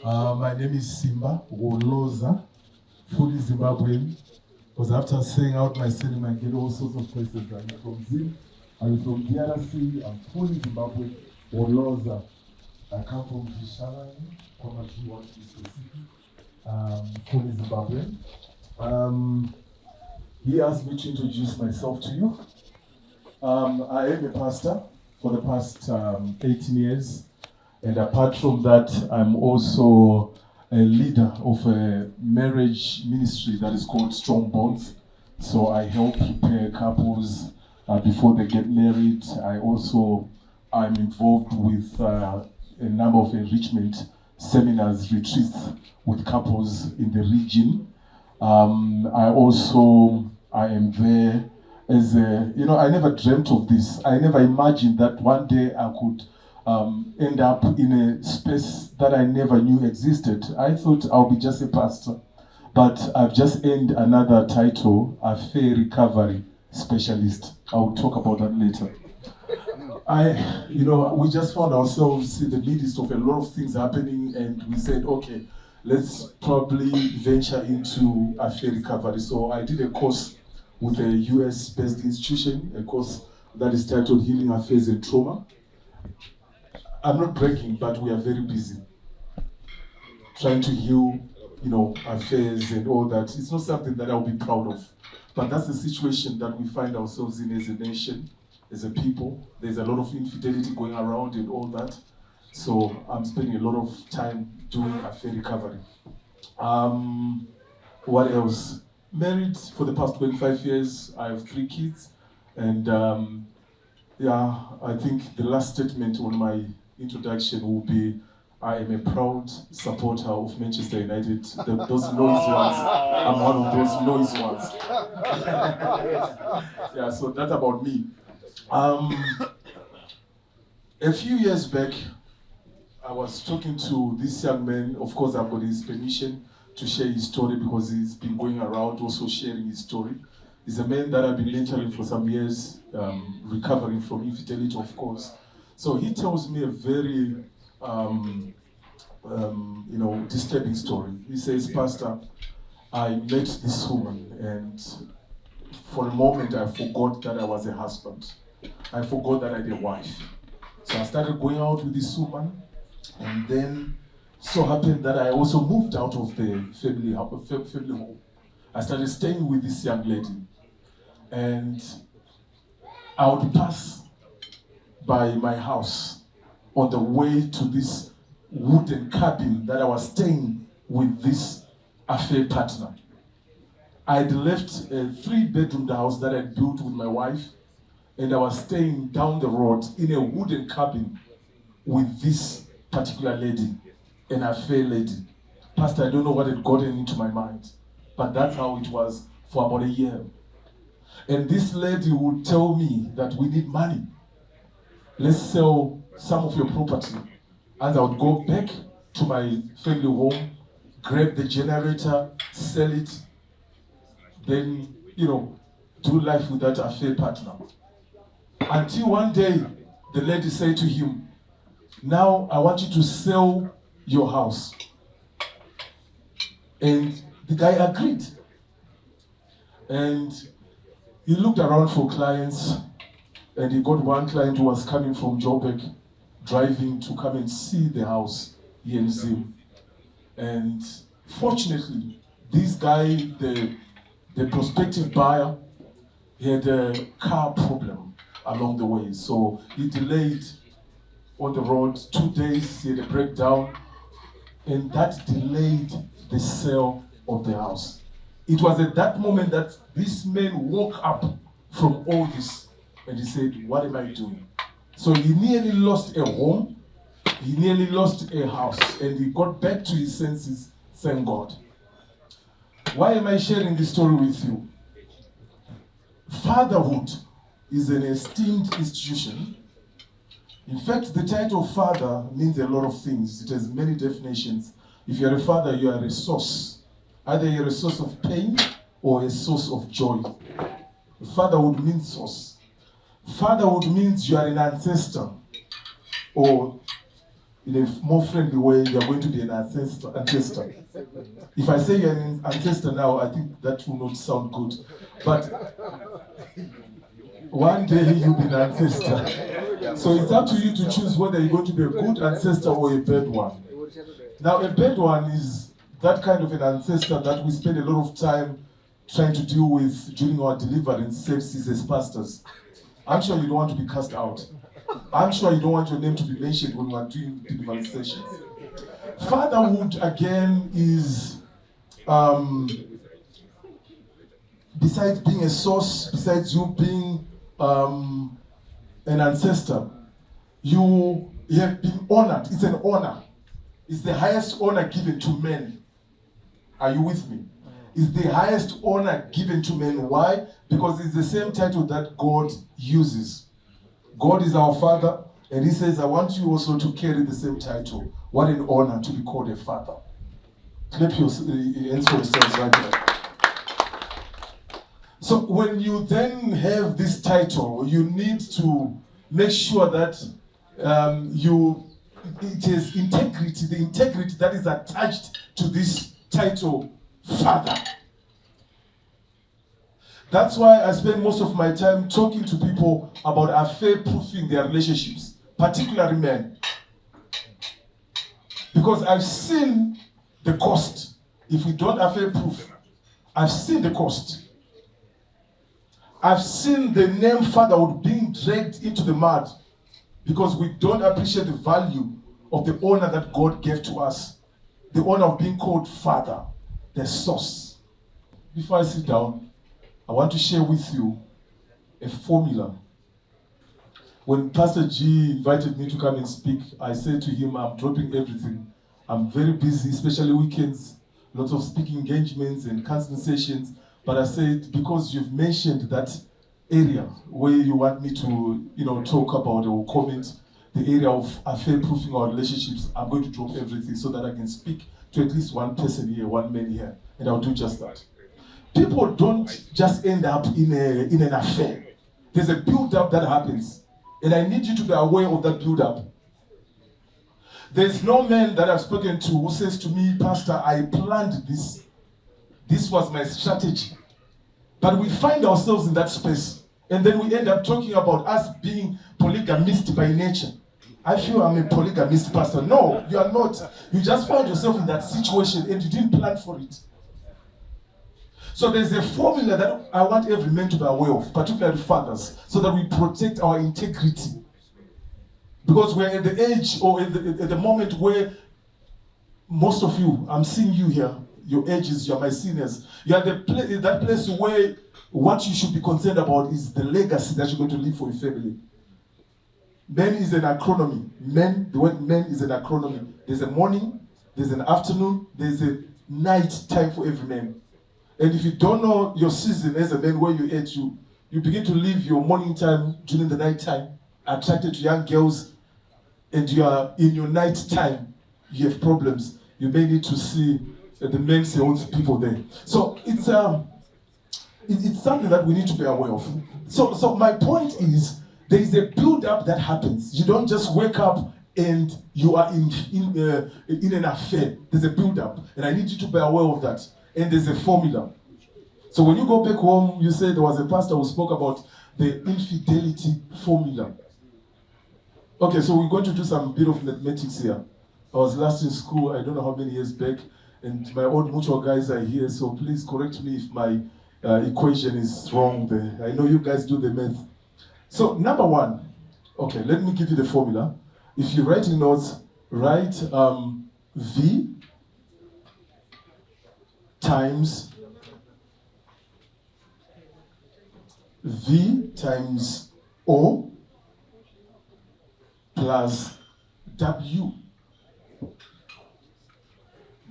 My name is Simba, Woloza, fully Zimbabwean. Because after saying out my surname, I get all sorts of questions. Are you from Zim? Are you from DRC? I'm fully Zimbabwean, Woloza. I come from Kishalani, how much you want to be specific. Fully Zimbabwean. He asked me to introduce myself to you. I am a pastor for the past 18 years. And apart from that, I'm also a leader of a marriage ministry that is called Strong Bonds. So I help prepare couples before they get married. I'm involved with a number of enrichment seminars, retreats with couples in the region. I am there as I never dreamt of this. I never imagined that one day I could end up in a space that I never knew existed. I thought I'll be just a pastor, but I've just earned another title, affair recovery specialist. I'll talk about that later. We just found ourselves in the midst of a lot of things happening, and we said, okay, let's probably venture into affair recovery. So I did a course with a US-based institution, a course that is titled Healing Affairs and Trauma. I'm not bragging, but we are very busy trying to heal, affairs and all that. It's not something that I'll be proud of, but that's the situation that we find ourselves in as a nation, as a people. There's a lot of infidelity going around and all that. So I'm spending a lot of time doing affair recovery. What else? Married for the past 25 years. I have 3 kids, and I think the last statement on my introduction will be, I am a proud supporter of Manchester United. Those noisy ones. I'm one of those noisy ones. Yeah, so that's about me. A few years back, I was talking to this young man. Of course, I've got his permission to share his story because he's been going around also sharing his story. He's a man that I've been mentoring for some years, recovering from infidelity, of course. So he tells me a very, disturbing story. He says, Pastor, I met this woman, and for a moment I forgot that I was a husband. I forgot that I had a wife. So I started going out with this woman, and then so happened that I also moved out of the family home. I started staying with this young lady, and I would pass by my house on the way to this wooden cabin that I was staying with this affair partner. I had left a 3-bedroom house that I had built with my wife, and I was staying down the road in a wooden cabin with this particular lady, an affair lady. Pastor, I don't know what had gotten into my mind, but that's how it was for about a year. And this lady would tell me that we need money. Let's sell some of your property. And I would go back to my family home, grab the generator, sell it, then, do life with that affair partner. Until one day, the lady said to him, now I want you to sell your house. And the guy agreed. And he looked around for clients, and he got one client who was coming from Joburg, driving to come and see the house here in Zim. And fortunately, this guy, the prospective buyer, he had a car problem along the way. So he delayed on the road 2 days, he had a breakdown, and that delayed the sale of the house. It was at that moment that this man woke up from all this, and he said, what am I doing? So he nearly lost a home, he nearly lost a house, and he got back to his senses, thank God. Why am I sharing this story with you? Fatherhood is an esteemed institution. In fact, the title father means a lot of things. It has many definitions. If you're a father, you are a source. Either you're a source of pain or a source of joy. Fatherhood means source. Fatherhood means you are an ancestor, or in a more friendly way, you're going to be an ancestor. If I say you're an ancestor now, I think that will not sound good. But one day you'll be an ancestor. So it's up to you to choose whether you're going to be a good ancestor or a bad one. Now, a bad one is that kind of an ancestor that we spend a lot of time trying to deal with during our deliverance services as pastors. I'm sure you don't want to be cast out. I'm sure you don't want your name to be mentioned when we're doing deliverance sessions. Fatherhood, again, is, besides being a source, besides you being an ancestor, you have been honored. It's an honor. It's the highest honor given to men. Are you with me? It's the highest honor given to men. Why? Because it's the same title that God uses. God is our Father, and He says, I want you also to carry the same title. What an honor to be called a father. Clap your hands for yourselves right there. So when you then have this title, you need to make sure that it is integrity, the integrity that is attached to this title, Father. That's why I spend most of my time talking to people about affair-proofing their relationships, particularly men. Because I've seen the cost. If we don't affair-proof, I've seen the cost. I've seen the name fatherhood being dragged into the mud because we don't appreciate the value of the honor that God gave to us. The honor of being called Father, the source. Before I sit down, I want to share with you a formula. When Pastor G invited me to come and speak, I said to him, I'm dropping everything. I'm very busy, especially weekends, lots of speaking engagements and counseling sessions. But I said, because you've mentioned that area where you want me to, talk about or comment, the area of affair-proofing our relationships, I'm going to drop everything so that I can speak to at least one person here, one man here, and I'll do just that. People don't just end up in an affair. There's a build-up that happens, and I need you to be aware of that build-up. There's no man that I've spoken to who says to me, Pastor, I planned this. This was my strategy. But we find ourselves in that space, and then we end up talking about us being polygamist by nature. I feel I'm a polygamist pastor. No, you are not. You just found yourself in that situation and you didn't plan for it. So there's a formula that I want every man to be aware of, particularly fathers, so that we protect our integrity. Because we're at the age or at the moment where most of you, I'm seeing you here, your ages, you're my seniors. You're at that place where what you should be concerned about is the legacy that you're going to leave for your family. Men is an acronym. The word men is an acronym. There's a morning, there's an afternoon, there's a night time for every man. And if you don't know your season as a man, where you're at, you begin to live your morning time during the night time, attracted to young girls, and you are in your night time, you have problems. You may need to see the men's own people there. So it's something that we need to be aware of. So my point is, there is a build-up that happens. You don't just wake up and you are in an affair. There's a build-up, and I need you to be aware of that. And there's a formula. So when you go back home, you say there was a pastor who spoke about the infidelity formula. Okay, so we're going to do some bit of mathematics here. I was last in school, I don't know how many years back, and my old mutual guys are here, so please correct me if my equation is wrong there. I know you guys do the math. So number one, okay, let me give you the formula. If you write in notes, write V times O plus W.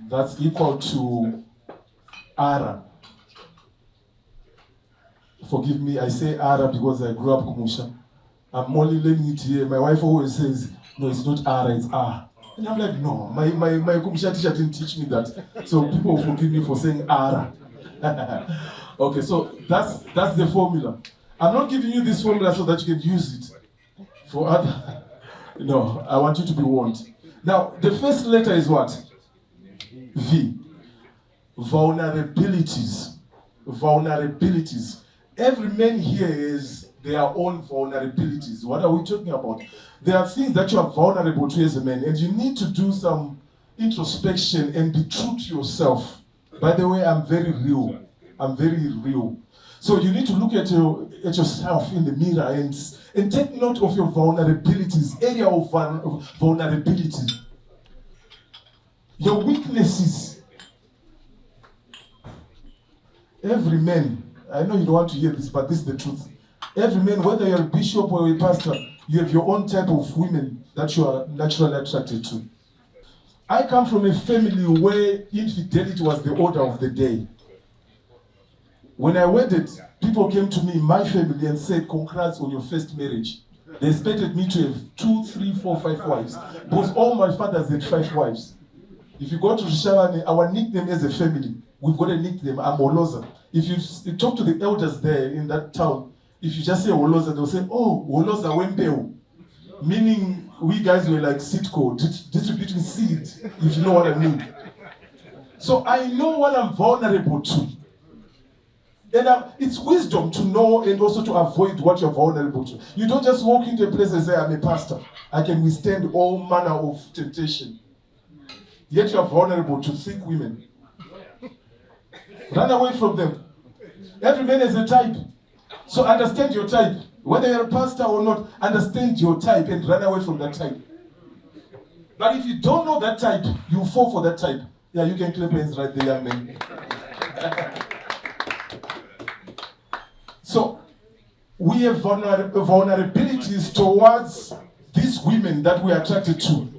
That's equal to R. Forgive me, I say R because I grew up Kumusha. I'm only learning it here. My wife always says, no, it's not R, it's R. And I'm like, no, my Kumusha teacher didn't teach me that. So people forgive me for saying R. Okay, so that's the formula. I'm not giving you this formula so that you can use it for other. No, I want you to be warned. Now, the first letter is what? V. Vulnerabilities. Vulnerabilities. Every man here has their own vulnerabilities. What are we talking about? There are things that you are vulnerable to as a man, and you need to do some introspection and be true to yourself. By the way, I'm very real. I'm very real. So you need to look at yourself in the mirror and take note of your vulnerabilities, area of vulnerability. Your weaknesses. Every man, I know you don't want to hear this, but this is the truth. Every man, whether you're a bishop or a pastor, you have your own type of women that you are naturally attracted to. I come from a family where infidelity was the order of the day. When I wedded, people came to me in my family and said, congrats on your first marriage. They expected me to have 2, 3, 4, 5 wives. Because all my fathers had 5 wives. If you go to Rishabane, our nickname as a family, we've got a nickname, I'm Woloza. If you talk to the elders there in that town, if you just say Woloza, they'll say, oh, Woloza Wempeo. Meaning, we guys were like seed code, distributing seed, if you know what I mean. So I know what I'm vulnerable to. And it's wisdom to know and also to avoid what you're vulnerable to. You don't just walk into a place and say, I'm a pastor. I can withstand all manner of temptation. Yet you are vulnerable to thick women. Run away from them. Every man has a type. So understand your type. Whether you're a pastor or not, understand your type and run away from that type. But if you don't know that type, you fall for that type. Yeah, you can clap hands right there, young man. So, we have vulnerabilities towards these women that we are attracted to.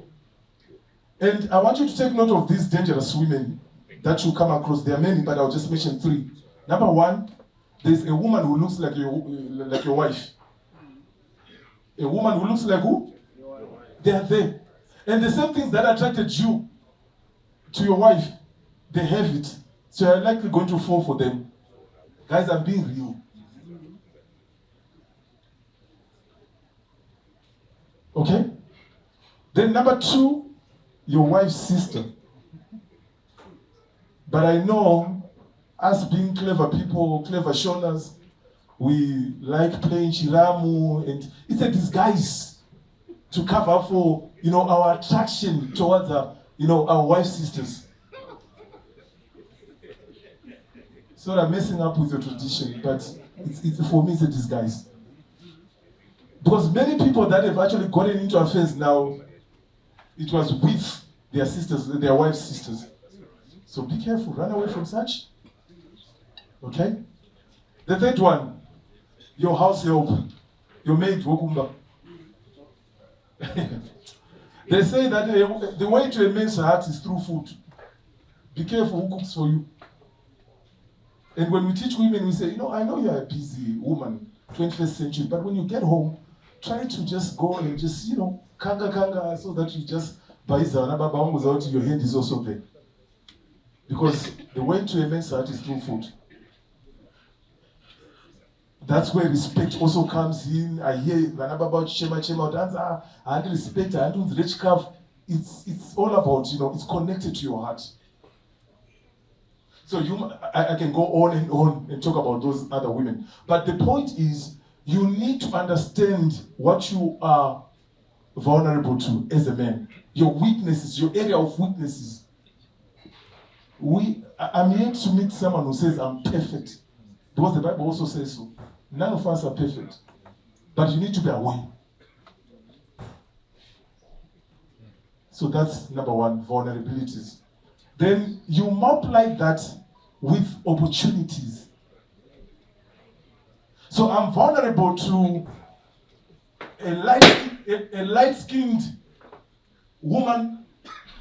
And I want you to take note of these dangerous women that you come across. There are many, but I'll just mention 3. Number 1, there's a woman who looks like your wife. A woman who looks like who? They are there. And the same things that attracted you to your wife, they have it. So you're likely going to fall for them. Guys, I'm being real. Okay? Then number 2, your wife's sister. But I know, us being clever people, clever shoners, we like playing chiramu, and it's a disguise to cover for, our attraction towards our wife's sisters. So I'm messing up with your tradition, but it's for me it's a disguise. Because many people that have actually gotten into affairs now, it was with their sisters, their wife's sisters. So be careful, run away from such. Okay? The 3rd one, your house help, your maid, Wokumba. They say that the way to a man's heart is through food. Be careful who cooks for you. And when we teach women, we say, I know you're a busy woman, 21st century, but when you get home, try to just go and just, kanga, so that you just buy Zanaba, your hand is also there. Because the way to a man's heart is through food. That's where respect also comes in. I hear about Chema, and respect, and rich calf. It's all about, it's connected to your heart. So I can go on and talk about those other women. But the point is, you need to understand what you are vulnerable to as a man. Your weaknesses, your area of weaknesses. I'm yet to meet someone who says, I'm perfect. Because the Bible also says so. None of us are perfect. But you need to be aware. So that's number 1, vulnerabilities. Then you multiply that with opportunities. So I'm vulnerable to a light-skinned woman,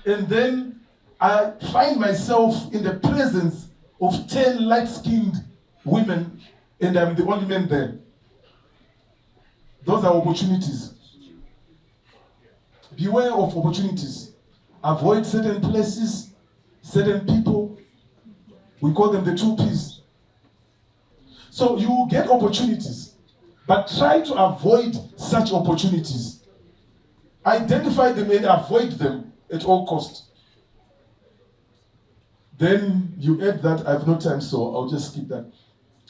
and then I find myself in the presence of 10 light-skinned women, and I'm the only man there. Those are opportunities. Beware of opportunities. Avoid certain places, certain people. We call them the 2 P's. So you will get opportunities, but try to avoid such opportunities. Identify them and avoid them. at all cost. Then you add that. I have no time, so I'll just skip that.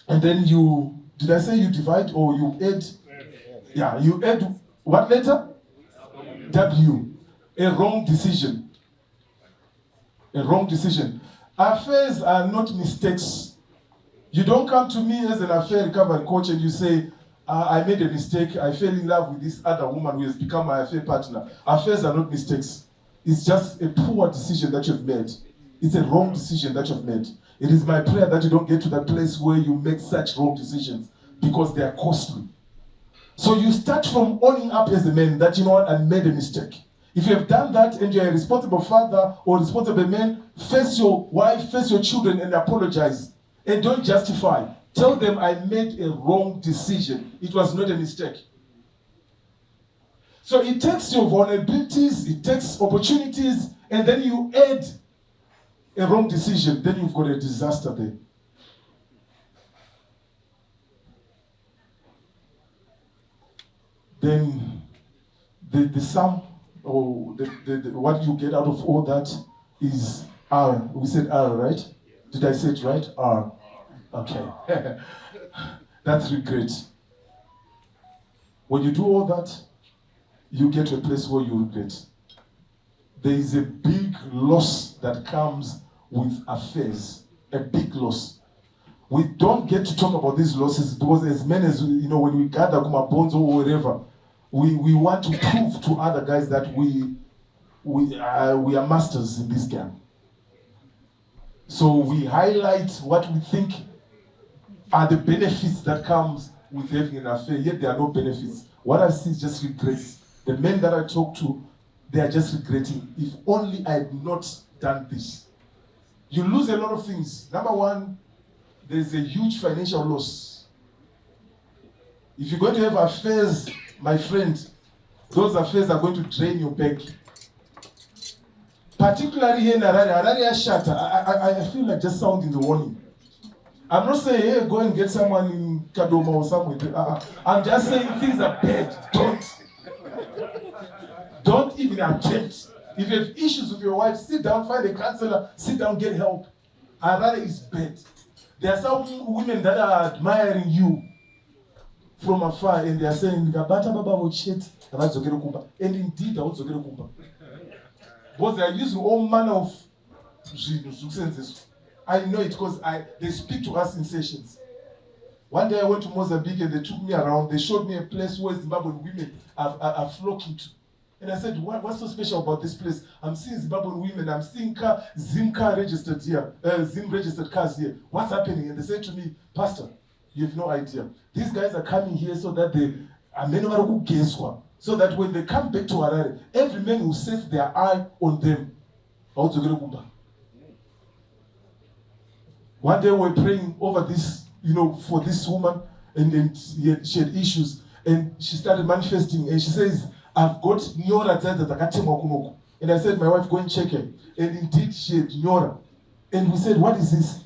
And then you, did I say you divide or you add? Yeah, you add what letter? W. A wrong decision. A wrong decision. Affairs are not mistakes. You don't come to me as an affair recovery coach and you say, I made a mistake, I fell in love with this other woman who has become my affair partner. Affairs are not mistakes. It's just a poor decision that you've made. It's a wrong decision that you've made. It is my prayer that you don't get to that place where you make such wrong decisions because they are costly. So you start from owning up as a man that, you know what, I made a mistake. If you have done that and you're a responsible father or responsible man, face your wife, face your children and apologize. And don't justify. Tell them I made a wrong decision. It was not a mistake. So it takes your vulnerabilities, it takes opportunities, and then you add a wrong decision. Then you've got a disaster there. Then the sum, or what you get out of all that is R. We said R, right? Did I say it right? R. Okay. That's regret. When you do all that, you get to a place where you regret. There is a big loss that comes with affairs. A big loss. We don't get to talk about these losses because as men, as you know, when we gather Kuma Bonds or whatever, we want to prove to other guys that we are masters in this game. So we highlight what we think are the benefits that comes with having an affair, yet there are no benefits. What I see is just regrets. The men that I talk to, they are just regretting. If only I had not done this. You lose a lot of things. Number one, there's a huge financial loss. If you're going to have affairs, my friend, those affairs are going to drain your bank. Particularly here in Harare Shatter, I feel like just sounding the warning. I'm not saying, hey, go and get someone in Kadoma or somewhere. I'm just saying things are bad. Don't even attempt. If you have issues with your wife, sit down, find a counselor, sit down, get help. Harare is bad. There are some women that are admiring you from afar and they are saying, Gabata Baba will shit, and indeed, I want to get a kumba. Because they are using all manner of senses. I know it because they speak to us in sessions. One day I went to Mozambique and they took me around. They showed me a place where Zimbabwean women are flocking to. And I said, what's so special about this place? I'm seeing Zimbabwean women. I'm seeing Zim car registered here. Zim registered cars here. What's happening? And they said to me, Pastor, you have no idea. These guys are coming here so that they are men who guess what. So that when they come back to Harare, every man will set their eye on them. One day we were praying over this, for this woman, and she had issues, and she started manifesting, and she says, I've got Nyora Zakatemwa. And I said, my wife, go and check her. And indeed, she had Nyora. And we said, what is this?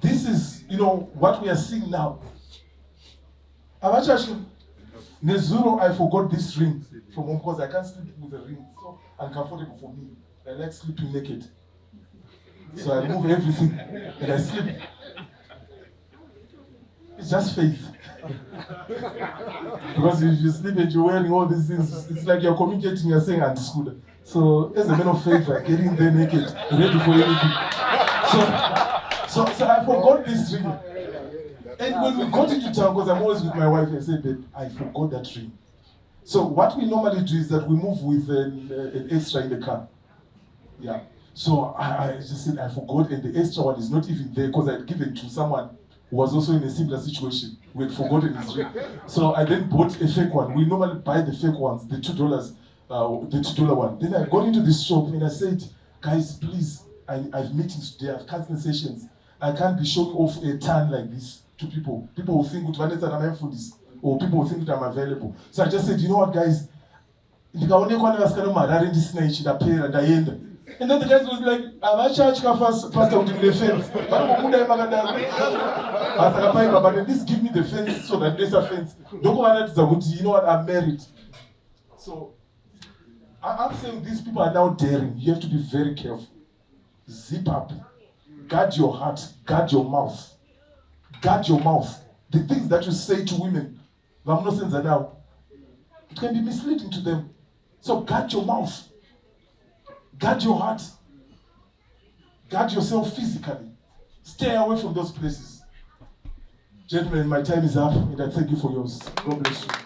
This is, what we are seeing now. Nezuro, I forgot this ring from home because I can't sleep with a ring. It's so uncomfortable for me. I like sleeping naked. So I move everything and I sleep. It's just faith. Because if you sleep and you're wearing all these things, it's like you're communicating, you're saying understood. So as a man of faith, like getting there naked, ready for anything. So I forgot this ring. And when we got into town, because I'm always with my wife, I said, babe, I forgot that ring. So what we normally do is that we move with an extra in the car. Yeah. So I just said, I forgot, and the extra one is not even there because I had given to someone who was also in a similar situation. We had forgotten his ring. So I then bought a fake one. We normally buy the fake ones, the $2, the $2 one. Then I got into this shop and I said, guys, please, I have meetings today, I have counseling sessions. I can't be showing off a tan like this to people. People will think that I'm for this, or people will think that I'm available. So I just said, you know what, guys? And then the guy was like, "I'm church first, pastor with the fence." But at least give me the fence so that there's a fence. Don't go ahead to you know what, I'm married. So I'm saying these people are now daring. You have to be very careful. Zip up. Guard your heart. Guard your mouth. Guard your mouth. The things that you say to women, it can be misleading to them. So guard your mouth. Guard your heart. Guard yourself physically. Stay away from those places. Gentlemen, my time is up, and I thank you for yours. God bless you.